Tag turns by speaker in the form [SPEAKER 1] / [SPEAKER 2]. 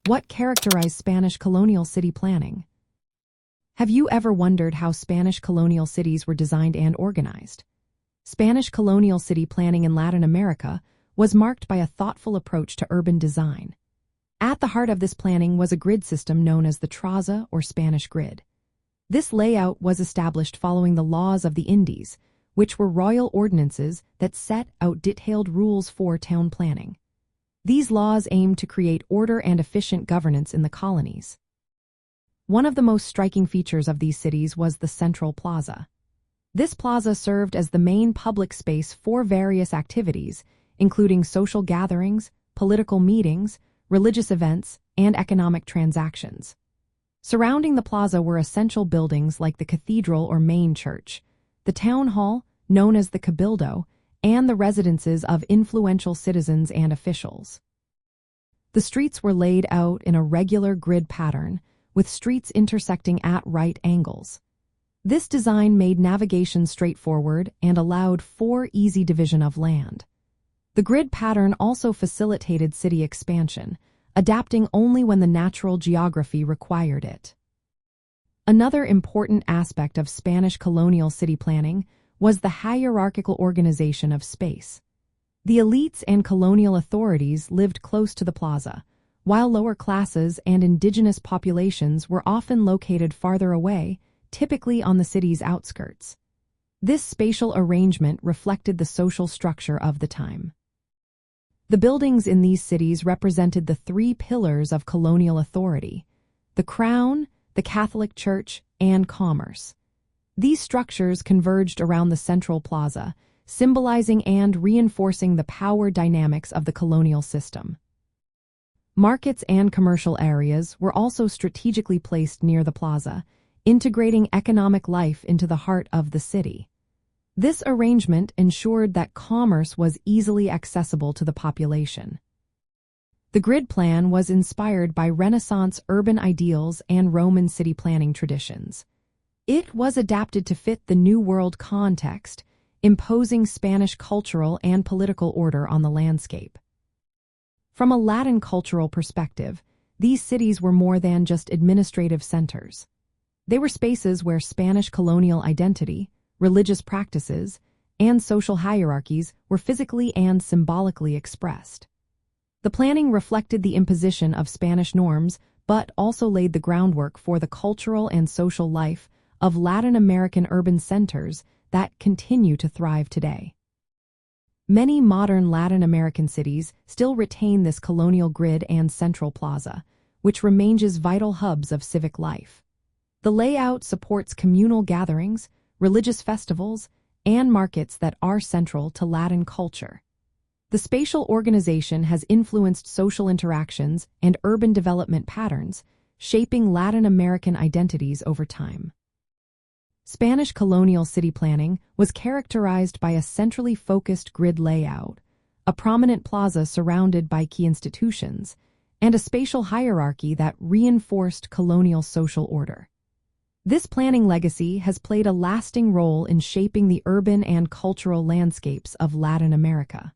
[SPEAKER 1] What characterized Spanish colonial city planning? Have you ever wondered how Spanish colonial cities were designed and organized? Spanish colonial city planning in Latin America was marked by a thoughtful approach to urban design. At the heart of this planning was a grid system known as the traza or Spanish grid. This layout was established following the laws of the Indies, which were royal ordinances that set out detailed rules for town planning. These laws aimed to create order and efficient governance in the colonies. One of the most striking features of these cities was the central plaza. This plaza served as the main public space for various activities, including social gatherings, political meetings, religious events, and economic transactions. Surrounding the plaza were essential buildings like the cathedral or main church, the town hall, known as the cabildo, and the residences of influential citizens and officials. The streets were laid out in a regular grid pattern, with streets intersecting at right angles. This design made navigation straightforward and allowed for easy division of land. The grid pattern also facilitated city expansion, adapting only when the natural geography required it. Another important aspect of Spanish colonial city planning was the hierarchical organization of space. The elites and colonial authorities lived close to the plaza, while lower classes and indigenous populations were often located farther away, typically on the city's outskirts. This spatial arrangement reflected the social structure of the time. The buildings in these cities represented the three pillars of colonial authority: the crown, the Catholic Church, and commerce. These structures converged around the central plaza, symbolizing and reinforcing the power dynamics of the colonial system. Markets and commercial areas were also strategically placed near the plaza, integrating economic life into the heart of the city. This arrangement ensured that commerce was easily accessible to the population. The grid plan was inspired by Renaissance urban ideals and Roman city planning traditions. It was adapted to fit the New World context, imposing Spanish cultural and political order on the landscape. From a Latin cultural perspective, these cities were more than just administrative centers. They were spaces where Spanish colonial identity, religious practices, and social hierarchies were physically and symbolically expressed. The planning reflected the imposition of Spanish norms, but also laid the groundwork for the cultural and social life of Latin American urban centers that continue to thrive today. Many modern Latin American cities still retain this colonial grid and central plaza, which remains as vital hubs of civic life. The layout supports communal gatherings, religious festivals, and markets that are central to Latin culture. The spatial organization has influenced social interactions and urban development patterns, shaping Latin American identities over time. Spanish colonial city planning was characterized by a centrally focused grid layout, a prominent plaza surrounded by key institutions, and a spatial hierarchy that reinforced colonial social order. This planning legacy has played a lasting role in shaping the urban and cultural landscapes of Latin America.